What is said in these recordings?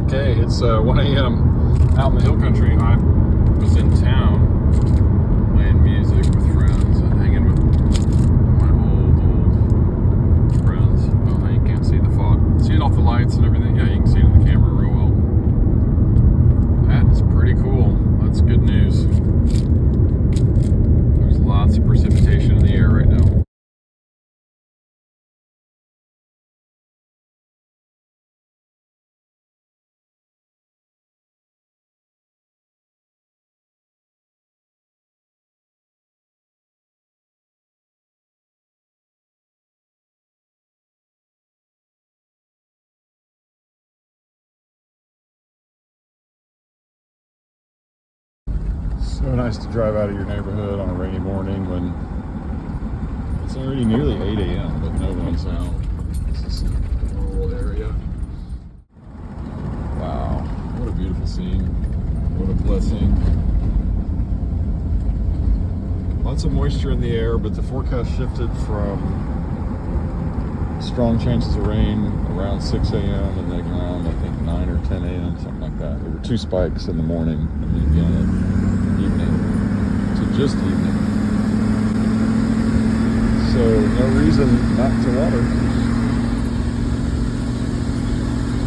Okay, it's 1 a.m. out in the hill country. I was in town playing music with friends and hanging with my old friends. Well, now you can't see the fog. See it off the lights and everything? Yeah, you can see it in the camera real well. That is pretty cool. That's good news. There's lots of precipitation in the air right now. So nice to drive out of your neighborhood on a rainy morning when it's already nearly 8 a.m. but no one's out. This is a rural area. Wow, what a beautiful scene. What a blessing. Lots of moisture in the air, but the forecast shifted from strong chances of rain around 6 a.m. and then around, I think, 9 or 10 a.m., something like that. There were 2 spikes in the morning and then again at evening. So just evening. So no reason not to water.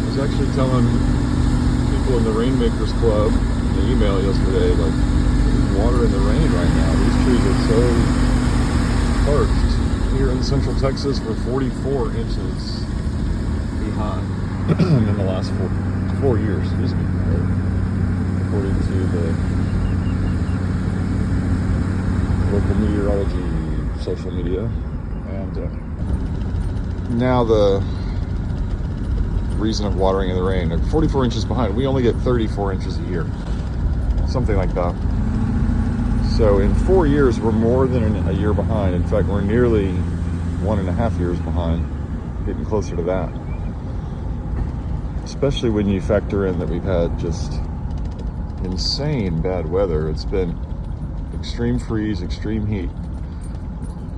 I was actually telling people in the Rainmakers Club in the email yesterday, like, there's water in the rain right now. These trees are so parched. Here in central Texas, we're 44 inches behind in the last four years, excuse me, according to the local meteorology social media. And now the reason of watering in the rain, 44 inches behind. We only get 34 inches a year, something like that. So in 4 years, we're more than a year behind. In fact, we're nearly 1.5 years behind, getting closer to that. Especially when you factor in that we've had just insane bad weather. It's been extreme freeze, extreme heat,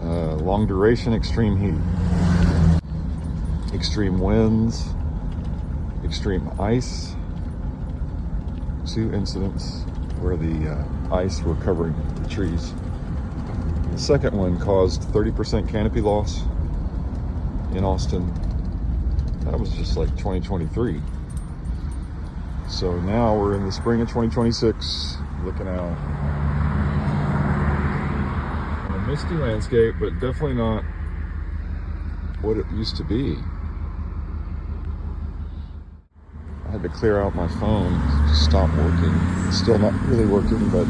long duration extreme heat, extreme winds, extreme ice. 2 incidents where the ice were covering the trees. The second one caused 30% canopy loss in Austin. That was just like 2023. So now we're in the spring of 2026, looking out on a misty landscape, but definitely not what it used to be. I had to clear out my phone to stop working. It's still not really working, but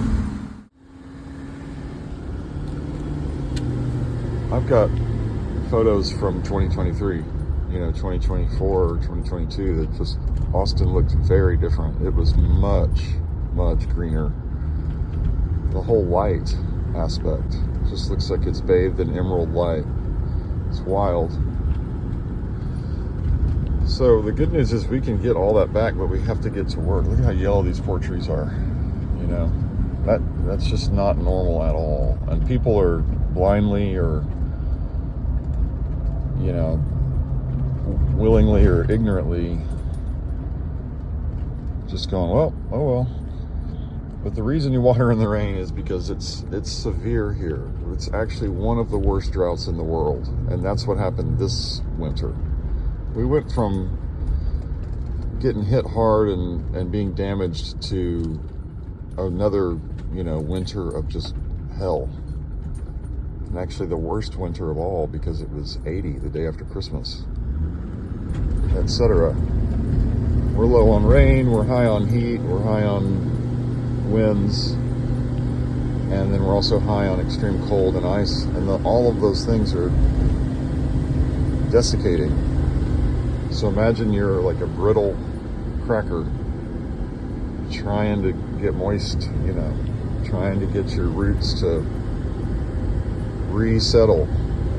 I've got photos from 2023, 2024 or 2022 that just, Austin looked very different. It was much, much greener. The whole light aspect just looks like it's bathed in emerald light. It's wild. So the good news is we can get all that back, but we have to get to work. Look at how yellow these poor trees are. That's just not normal at all. And people are blindly or, willingly or ignorantly just going, well, oh well. But the reason you water in the rain is because it's severe here. It's actually one of the worst droughts in the world. And that's what happened this winter. We went from getting hit hard and being damaged to another, winter of just hell. And actually the worst winter of all because it was 80 the day after Christmas, etc. We're low on rain, we're high on heat, we're high on winds, and then we're also high on extreme cold and ice. And all of those things are desiccating. So imagine you're like a brittle cracker trying to get moist, trying to get your roots to resettle,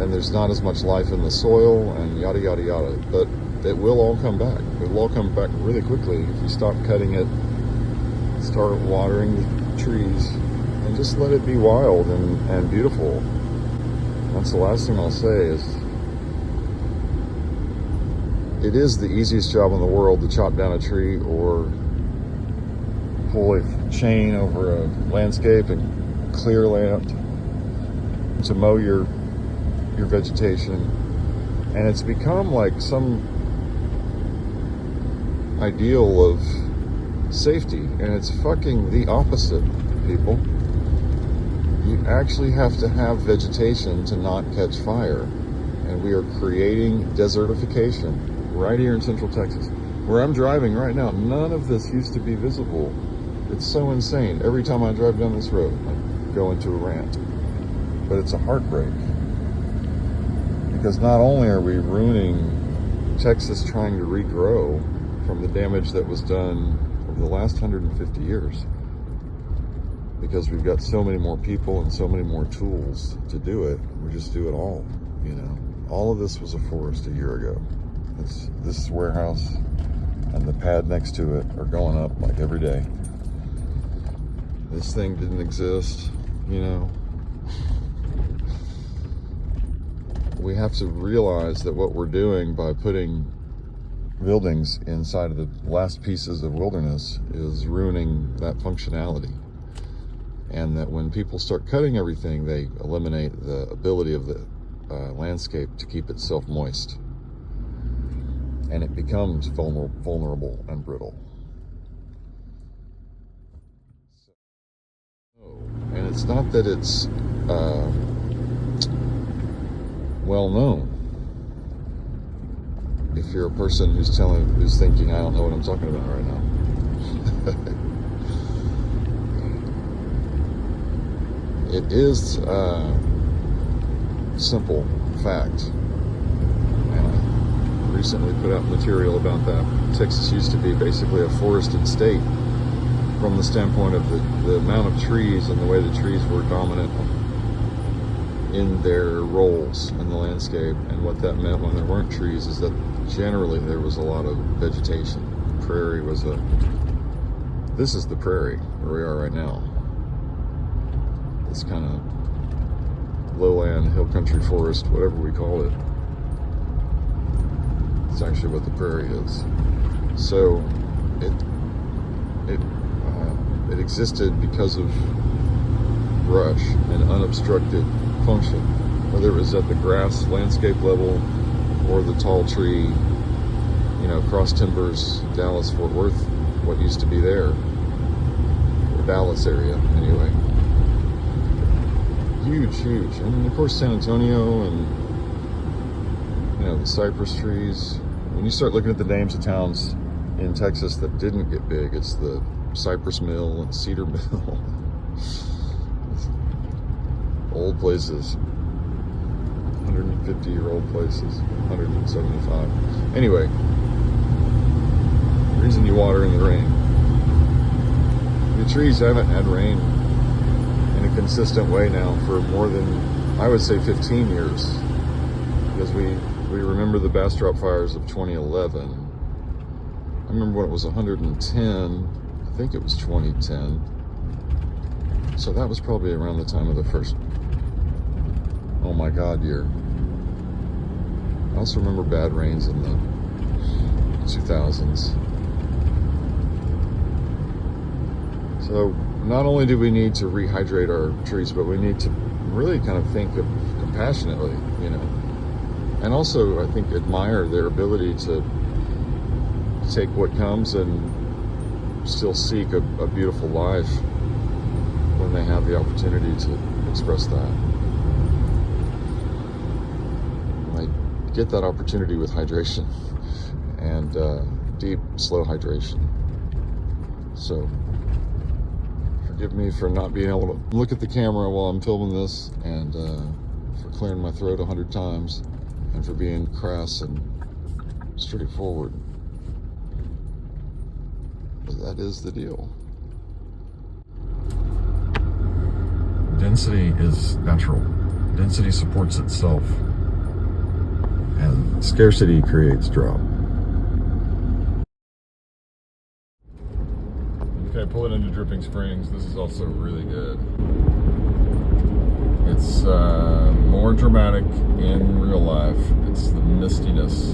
and there's not as much life in the soil and yada, yada, yada. But it will all come back. It will all come back really quickly if you stop cutting it, start watering the trees, and just let it be wild and beautiful. That's the last thing I'll say is it is the easiest job in the world to chop down a tree or pull a chain over a landscape and clear land, to mow your vegetation. And it's become like some ideal of safety, and it's fucking the opposite, people. You actually have to have vegetation to not catch fire. And we are creating desertification right here in Central Texas. Where I'm driving right now, none of this used to be visible. It's so insane. Every time I drive down this road, I go into a rant. But it's a heartbreak. Because not only are we ruining Texas trying to regrow from the damage that was done over the last 150 years, because we've got so many more people and so many more tools to do it, we just do it all, you know. All of this was a forest a year ago. This warehouse and the pad next to it are going up like every day. This thing didn't exist, you know. We have to realize that what we're doing by putting buildings inside of the last pieces of wilderness is ruining that functionality. And that when people start cutting everything, they eliminate the ability of the landscape to keep itself moist. And it becomes vulnerable and brittle. And it's not that it's well known. If you're a person who's thinking, I don't know what I'm talking about right now. It is simple fact, and I recently put out material about that. Texas used to be basically a forested state from the standpoint of the amount of trees and the way the trees were dominant in their roles in the landscape. And what that meant when there weren't trees is that generally there was a lot of vegetation. Prairie was this is the prairie where we are right now. This kind of lowland, hill country forest, whatever we call it. It's actually what the prairie is. So it existed because of brush and unobstructed function, whether it was at the grass landscape level or the tall tree, you know, cross timbers, Dallas, Fort Worth, what used to be there, or Dallas area anyway. Huge. And of course San Antonio and, you know, the cypress trees. When you start looking at the names of towns in Texas that didn't get big, it's the Cypress Mill and Cedar Mill. Old places. 150-year-old places. 175. Anyway, the reason you water in the rain. The trees haven't had rain in a consistent way now for more than, I would say, 15 years, because we remember the Bastrop fires of 2011. I remember when it was 110. I think it was 2010. So that was probably around the time of the first oh my god year. I also remember bad rains in the 2000s. So not only do we need to rehydrate our trees, but we need to really kind of think of compassionately, you know, and also I think admire their ability to take what comes and still seek a beautiful life when they have the opportunity to express that. And I get that opportunity with hydration and deep, slow hydration. So forgive me for not being able to look at the camera while I'm filming this, and for clearing my throat 100 times, and for being crass and straightforward. But that is the deal. Density is natural. Density supports itself. And scarcity creates drought. Okay, pull it into Dripping Springs. This is also really good. It's more dramatic in real life. It's the mistiness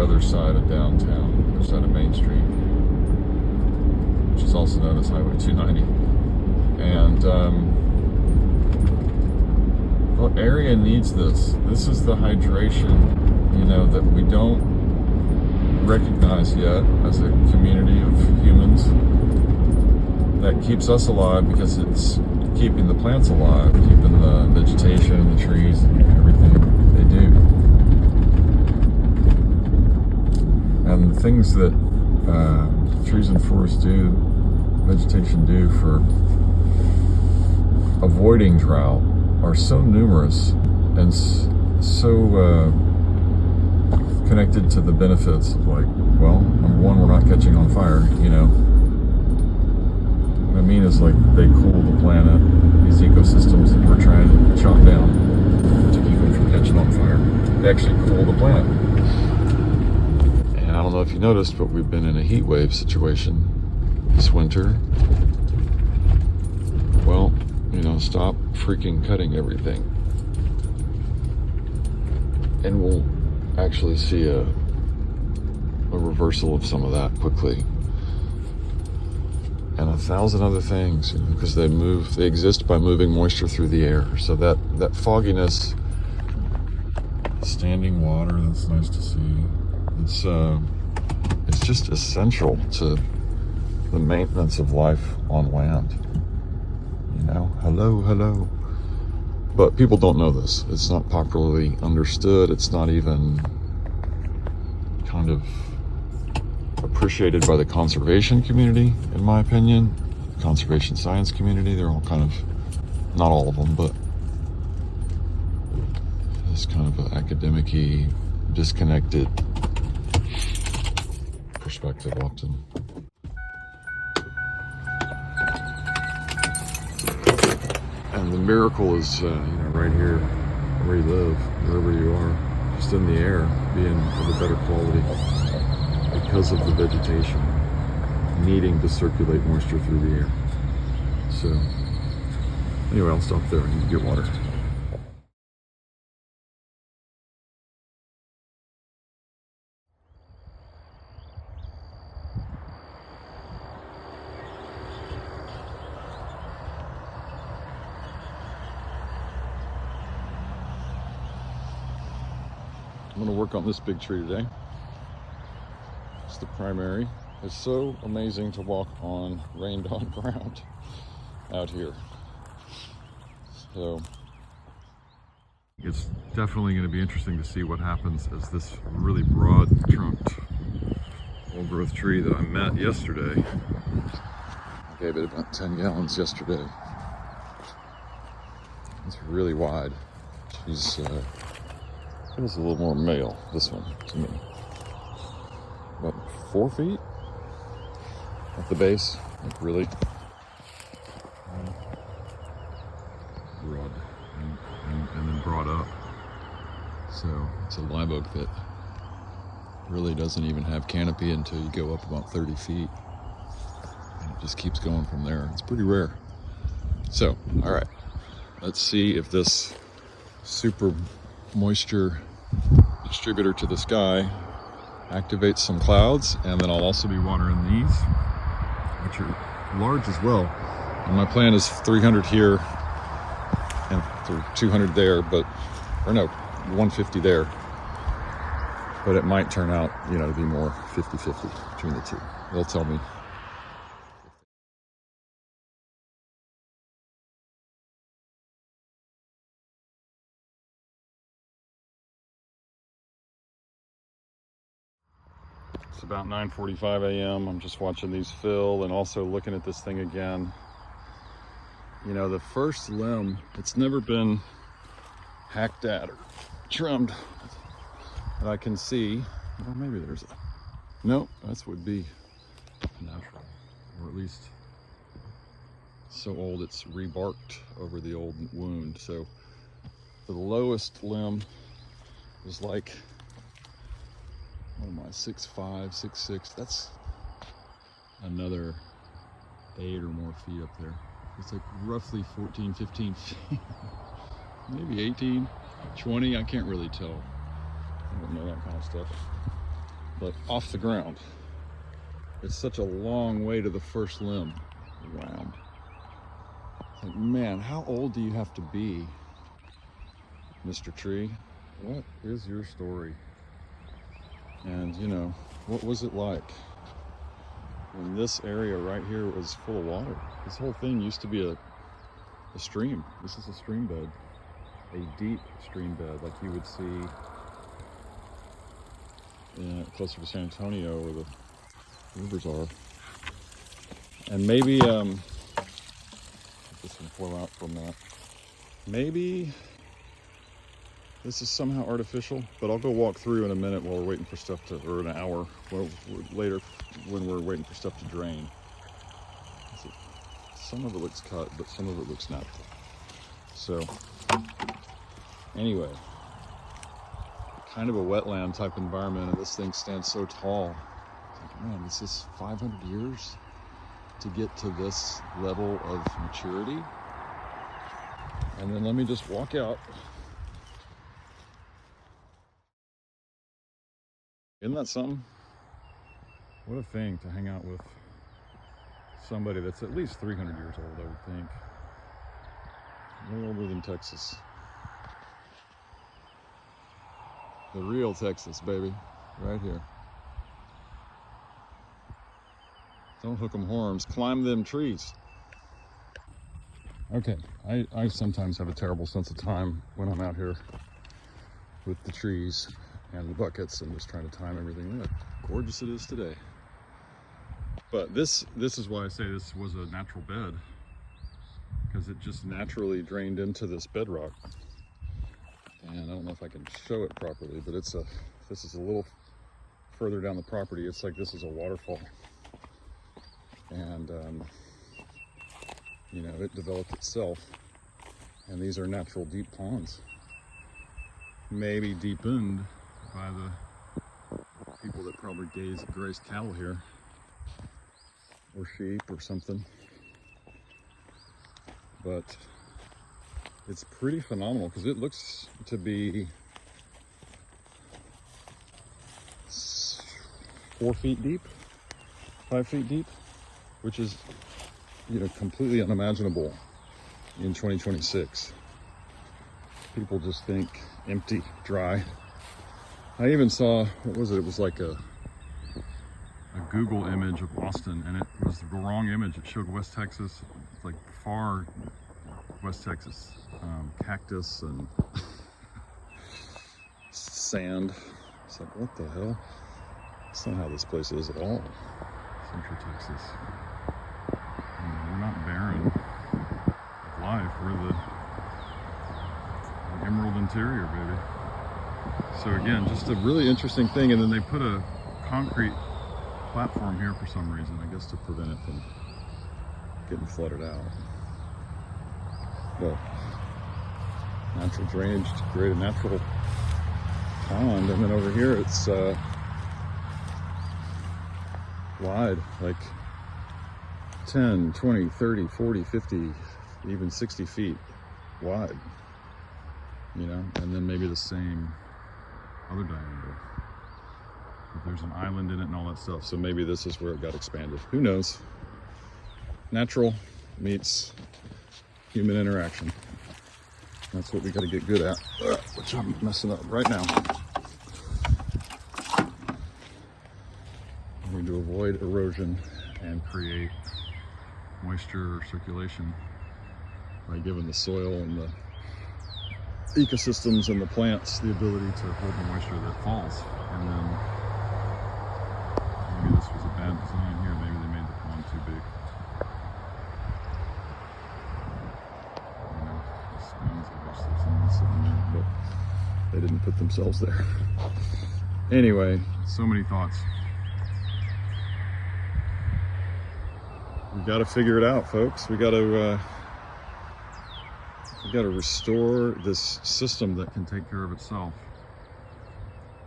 other side of downtown, other side of Main Street, which is also known as Highway 290. And the area needs this. This is the hydration, you know, that we don't recognize yet as a community of humans that keeps us alive, because it's keeping the plants alive, keeping the vegetation, the trees, and everything they do. And the things that trees and forests do, vegetation do for avoiding drought are so numerous and so connected to the benefits of, like, well, number one, we're not catching on fire, you know. What I mean is, like, they cool the planet, these ecosystems that we're trying to chop down to keep them from catching on fire. They actually cool the planet. And I don't know if you noticed, but we've been in a heat wave situation this winter. Well, you know, stop freaking cutting everything. And we'll actually see a reversal of some of that quickly. And 1,000 other things, you know, because they exist by moving moisture through the air. So that fogginess, standing water, that's nice to see. It's just essential to the maintenance of life on land. You know, hello. But people don't know this. It's not popularly understood. It's not even kind of appreciated by the conservation community, in my opinion. Conservation science community, they're all kind of, not all of them, but this kind of an academic-y, disconnected perspective often. And the miracle is, you know, right here, where you live, wherever you are, just in the air, being of a better quality because of the vegetation needing to circulate moisture through the air. So, anyway, I'll stop there and get water. I'm going to work on this big tree today. It's the primary. It's so amazing to walk on rained on ground out here. So it's definitely going to be interesting to see what happens as this really broad trunked old growth tree that I met yesterday. I gave it about 10 gallons yesterday. It's really wide. She's feels a little more male, this one, to me. About 4 feet at the base, like really broad and then brought up. So it's a live oak that really doesn't even have canopy until you go up about 30 feet. And it just keeps going from there. It's pretty rare. So, all right, let's see if this super moisture distributor to the sky activates some clouds, and then I'll also be watering these, which are large as well. And my plan is 300 here and 200 there, but, or no, 150 there. But it might turn out, you know, to be more 50-50 between the two. They'll tell me. It's about 9:45 a.m. I'm just watching these fill and also looking at this thing again. You know, the first limb, it's never been hacked at or trimmed that I can see. Well, maybe there's a, nope, that would be natural, or at least so old it's rebarked over the old wound. So the lowest limb is like, what am I, 6'5", 6'6", that's another 8 or more feet up there. It's like roughly 14, 15 feet, maybe 18, 20, I can't really tell. I don't know that kind of stuff. Look, off the ground. It's such a long way to the first limb. Wow. It's like, man, how old do you have to be, Mr. Tree? What is your story? And you know, what was it like when this area right here was full of water? This whole thing used to be a stream. This is a stream bed, a deep stream bed, like you would see closer to San Antonio where the rivers are. And maybe this can flow out from that. Maybe this is somehow artificial, but I'll go walk through in a minute while we're waiting for stuff to, or an hour later when we're waiting for stuff to drain. Some of it looks cut, but some of it looks natural. So anyway, kind of a wetland type environment, and this thing stands so tall. It's like, man, this is 500 years to get to this level of maturity. And then let me just walk out. Isn't that something? What a thing to hang out with somebody that's at least 300 years old, I would think. Way older than Texas. The real Texas, baby. Right here. Don't hook 'em horns. Climb them trees. Okay, I sometimes have a terrible sense of time when I'm out here with the trees and the buckets and just trying to time everything. Look how gorgeous it is today. But this is why I say this was a natural bed, because it just naturally drained into this bedrock. And I don't know if I can show it properly, but this is a little further down the property. It's like this is a waterfall. And you know, it developed itself. And these are natural deep ponds. Maybe deepened by the people that probably grazed cattle here, or sheep or something. But it's pretty phenomenal because it looks to be 4 feet deep, 5 feet deep, which is, you know, completely unimaginable in 2026. People just think empty, dry. I even saw, what was it? It was like a Google image of Austin, and it was the wrong image. It showed West Texas, like far West Texas, cactus and sand. It's like, what the hell? That's not how this place is at all. Central Texas. You know, we're not barren of life. We're the emerald interior, baby. So again, just a really interesting thing. And then they put a concrete platform here for some reason, I guess to prevent it from getting flooded out. But natural drainage to create a natural pond. And then over here it's wide, like 10, 20, 30, 40, 50, even 60 feet wide, you know, and then maybe the same other diameter. But there's an island in it and all that stuff, so maybe this is where it got expanded. Who knows? Natural meets human interaction. That's what we got to get good at, which I'm messing up right now. We need to avoid erosion and create moisture or circulation by giving the soil and the ecosystems and the plants the ability to hold the moisture that falls. And then maybe this was a bad design here. Maybe they made the pond too big. You know, the springs, I wish there's someone sitting there, but they didn't put themselves there. Anyway, so many thoughts. We got to figure it out, folks. We got to restore this system that can take care of itself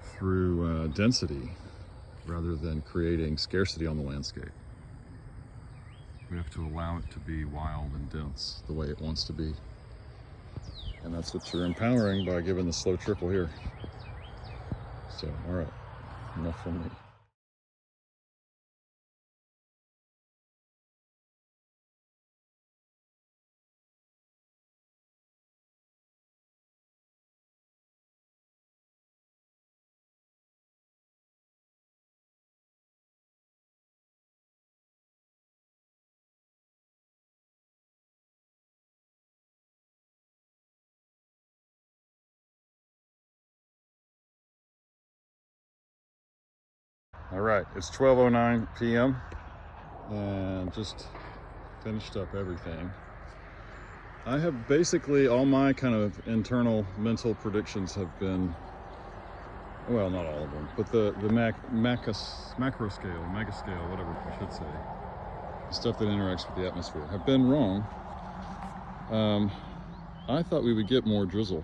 through density rather than creating scarcity on the landscape. We have to allow it to be wild and dense the way it wants to be. And that's what you're empowering by giving the slow trickle here. So, all right, enough from me. All right, it's 12:09 p.m. and just finished up everything. I have basically, all my kind of internal mental predictions have been, well, not all of them, but the macro scale, mega scale, whatever I should say, the stuff that interacts with the atmosphere, have been wrong. I thought we would get more drizzle.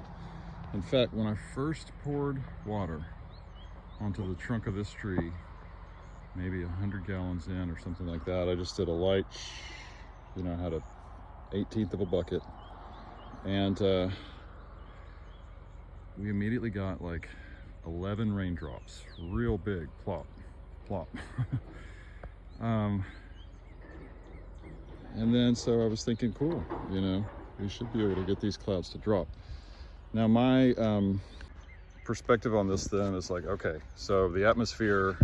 In fact, when I first poured water onto the trunk of this tree, maybe 100 gallons in or something like that, I just did a light, you know, had a 1/18 of a bucket, and we immediately got like 11 raindrops, real big, plop, plop. And then so I was thinking, cool, you know, we should be able to get these clouds to drop. Now my perspective on this then is like, okay, so the atmosphere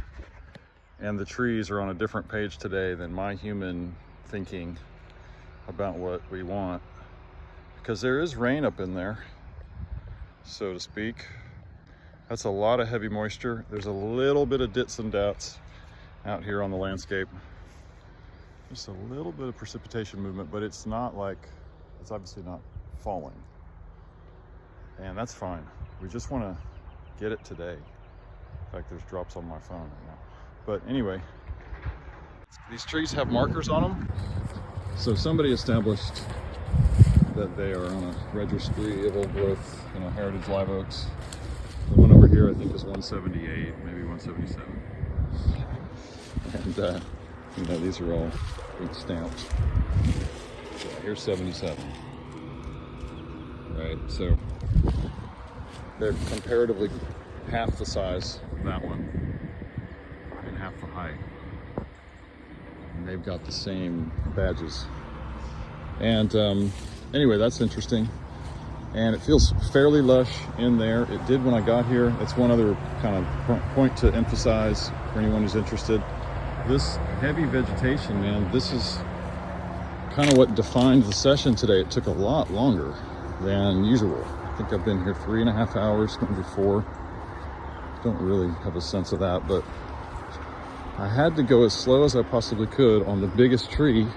and the trees are on a different page today than my human thinking about what we want, because there is rain up in there, so to speak. That's a lot of heavy moisture. There's a little bit of dits and dats out here on the landscape. Just a little bit of precipitation movement, but it's not like, it's obviously not falling. And that's fine. We just want to get it today. In fact, there's drops on my phone right now. But anyway, these trees have markers on them. So somebody established that they are on a registry of old growth, you know, heritage live oaks. The one over here I think is 178, maybe 177. And you know, these are all big stamps. So here's 77. Right, so they're comparatively half the size of that one and half the height. And they've got the same badges. And anyway, that's interesting. And it feels fairly lush in there. It did when I got here. That's one other kind of point to emphasize for anyone who's interested. This heavy vegetation, man, this is kind of what defined the session today. It took a lot longer than usual. I think I've been here 3.5 hours, maybe 4. Don't really have a sense of that, but I had to go as slow as I possibly could on the biggest tree,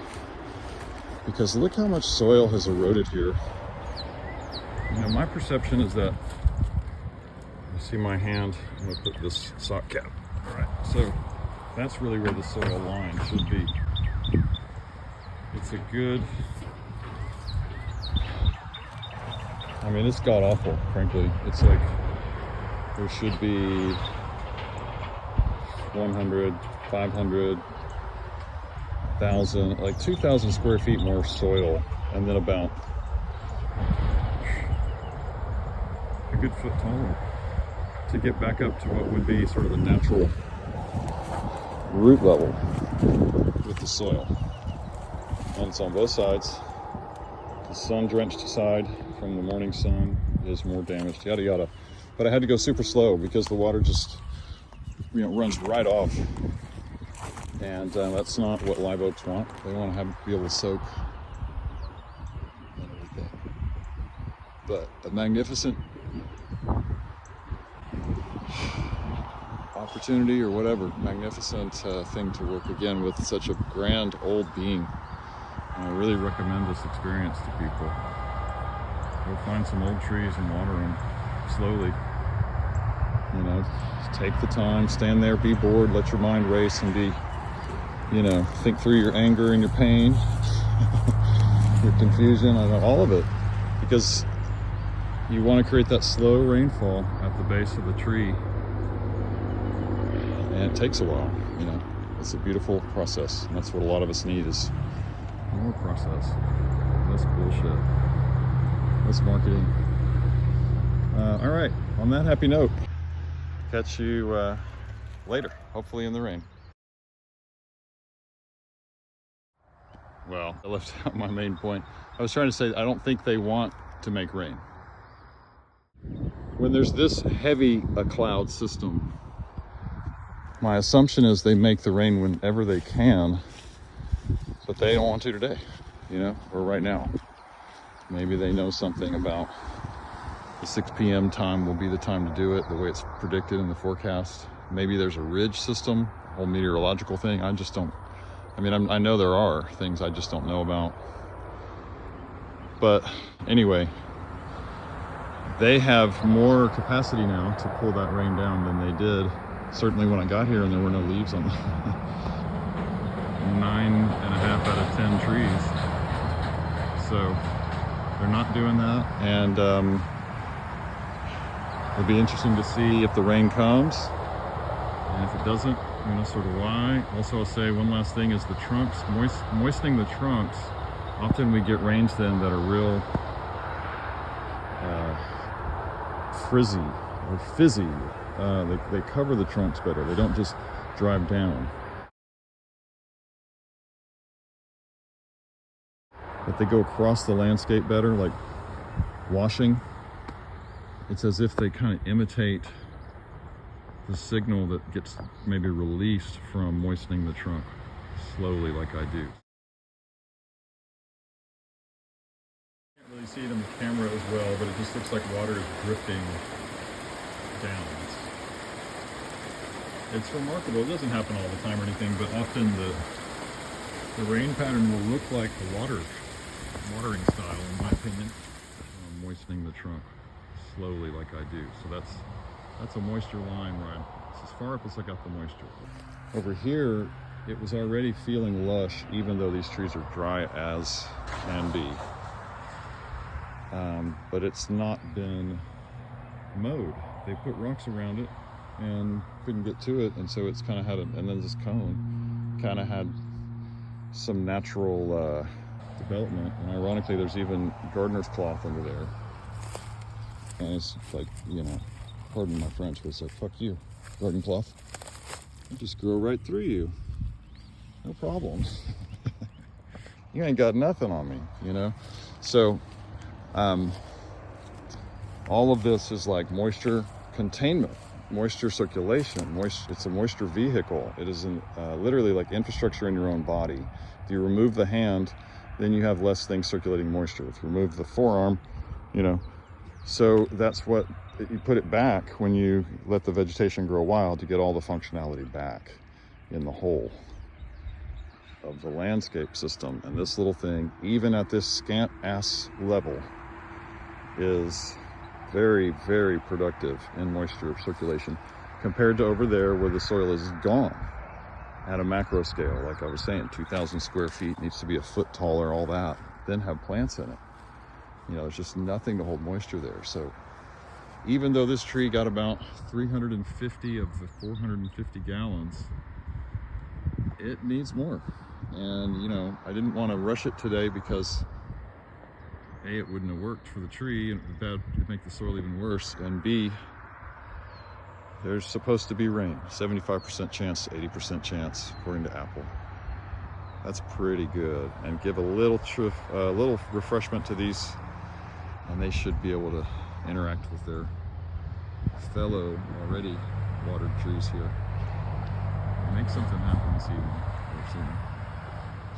because look how much soil has eroded here. You know, my perception is that, you see my hand, I'm gonna put this sock cap. All right, so that's really where the soil line should be. It's a good, I mean, it's god awful, frankly. It's like, there should be 100, 500, 1,000, like 2,000 square feet more soil, and then about a good foot taller to get back up to what would be sort of the natural root level with the soil. And it's on both sides. The sun-drenched side from the morning sun is more damaged, yada yada. But I had to go super slow because the water just, you know, runs right off. And that's not what live oaks want. They want to be able to soak and everything. But a magnificent opportunity, or whatever, magnificent thing to work again with such a grand old being. And I really recommend this experience to people. Go find some old trees and water them slowly. You know, just take the time, stand there, be bored, let your mind race, and be, you know, think through your anger and your pain, your confusion, all of it. Because you want to create that slow rainfall at the base of the tree. And it takes a while, you know. It's a beautiful process. And that's what a lot of us need, is more process. Less bullshit. Less marketing. All right, on that happy note, catch you later, hopefully in the rain. Well, I left out my main point. I was trying to say, I don't think they want to make rain. When there's this heavy a cloud system, my assumption is they make the rain whenever they can, but they don't want to today, you know, or right now. Maybe they know something about the 6 p.m. time will be the time to do it, the way it's predicted in the forecast. Maybe there's a ridge system whole meteorological thing. I just don't, I mean, I know there are things I just don't know about. But anyway, they have more capacity now to pull that rain down than they did certainly when I got here, and there were no leaves on them. 9.5 out of 10 trees. So they're not doing that, and it'll be interesting to see if the rain comes, and if it doesn't, you know, sort of why. Also, I'll say one last thing is the trunks, moistening the trunks. Often we get rains then that are real frizzy or fizzy. They cover the trunks better. They don't just drive down. But they go across the landscape better, like washing. It's as if they kind of imitate the signal that gets maybe released from moistening the trunk slowly like I do. Can't really see it on the camera as well, but it just looks like water is drifting down. It's remarkable. It doesn't happen all the time or anything, but often the rain pattern will look like the watering style, in my opinion, moistening the trunk slowly like I do. So that's a moisture line right. It's as far up as I got the moisture. Over here, it was already feeling lush, even though these trees are dry as can be. But it's not been mowed. They put rocks around it and couldn't get to it, and so it's kind of had and then this cone kind of had some natural development, and ironically there's even gardener's cloth under there, and it's like, you know, pardon my French, but it's like, fuck you, garden cloth, I'll just grow right through you, no problem. You ain't got nothing on me, you know. So all of this is like moisture containment, moisture circulation, it's a moisture vehicle. It is literally like infrastructure in your own body. If you remove the hand, then you have less things circulating moisture. If you remove the forearm, you know, so that's what, you put it back when you let the vegetation grow wild to get all the functionality back in the whole of the landscape system. And this little thing, even at this scant ass level, is very, very productive in moisture circulation compared to over there where the soil is gone at a macro scale. Like I was saying, 2,000 square feet, needs to be a foot taller, all that, then have plants in it. You know, there's just nothing to hold moisture there. So even though this tree got about 350 of the 450 gallons, it needs more. And, you know, I didn't want to rush it today because A, it wouldn't have worked for the tree, and it'd make the soil even worse, and B, there's supposed to be rain, 75% chance, 80% chance, according to Apple. That's pretty good, and give a little refreshment to these, and they should be able to interact with their fellow already watered trees here. Make something happen this evening or soon.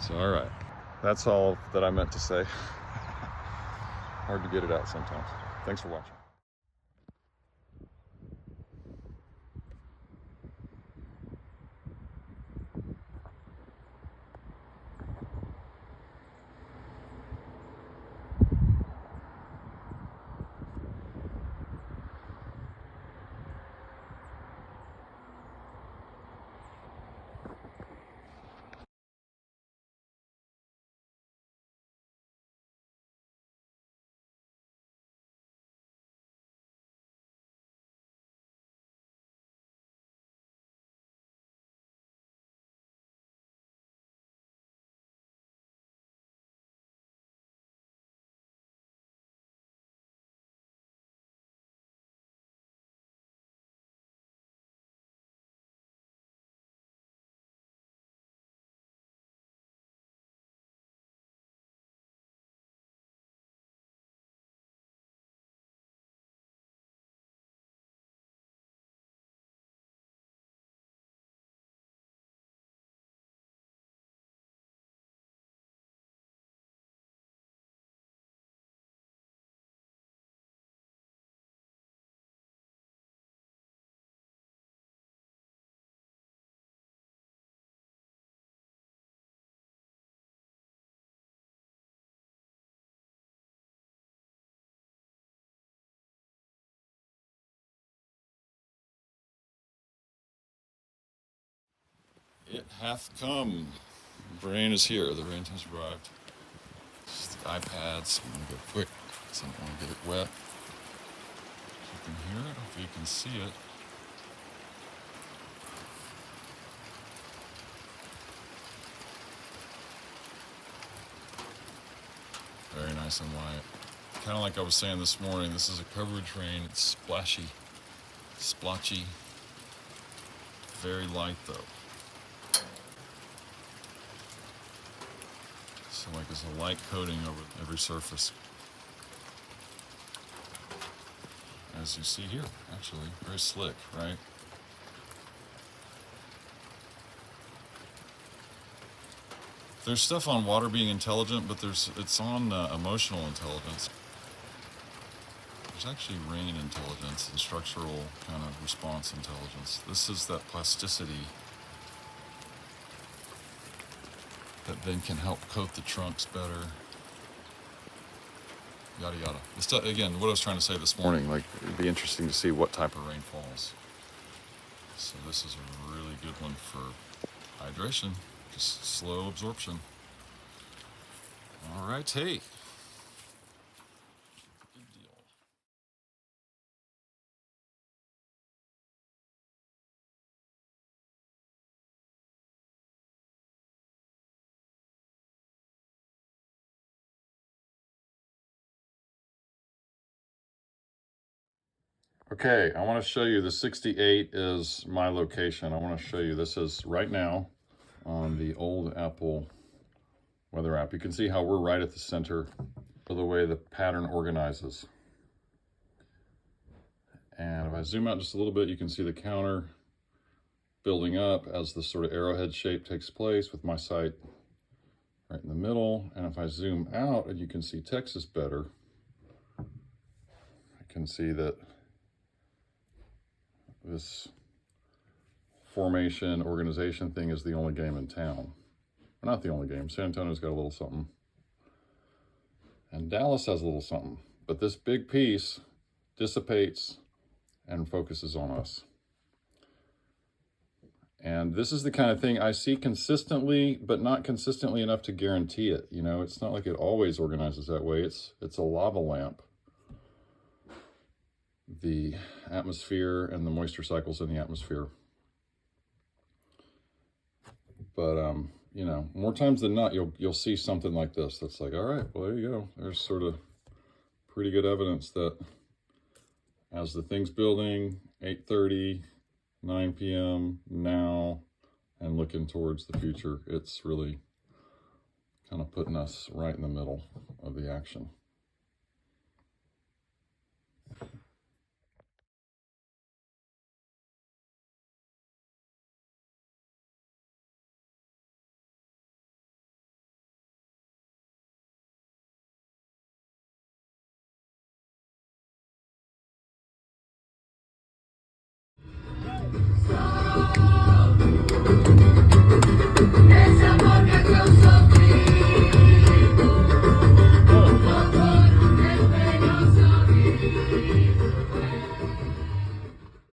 So, all right, that's all that I meant to say. Hard to get it out sometimes. Thanks for watching. hath come. The rain is here. The rain has arrived. This is the iPads. I'm going to go quick because I don't want to get it wet. You can hear it. Hopefully you can see it. Very nice and light. Kind of like I was saying this morning, this is a coverage rain. It's splashy, splotchy. Very light though. So like there's a light coating over every surface. As you see here, actually, very slick, right? There's stuff on water being intelligent, but it's on emotional intelligence. There's actually rain intelligence and structural kind of response intelligence. This is that plasticity that then can help coat the trunks better. Yada yada. This, again, what I was trying to say this morning, like it'd be interesting to see what type of rain falls. So this is a really good one for hydration, just slow absorption. All right, hey. Good deal. Okay, I want to show you the 68 is my location. I want to show you this is right now on the old Apple weather app. You can see how we're right at the center of the way the pattern organizes. And if I zoom out just a little bit, you can see the counter building up as the sort of arrowhead shape takes place with my site right in the middle. And if I zoom out and you can see Texas better, I can see that this formation organization thing is the only game in town. Well, not the only game. San Antonio's got a little something. And Dallas has a little something. But this big piece dissipates and focuses on us. And this is the kind of thing I see consistently, but not consistently enough to guarantee it. You know, it's not like it always organizes that way. It's a lava lamp. The atmosphere and the moisture cycles in the atmosphere. But you know, more times than not, you'll see something like this. That's like, all right, well, there you go. There's sort of pretty good evidence that as the thing's building, 8:30, 9 p.m. now, and looking towards the future, it's really kind of putting us right in the middle of the action.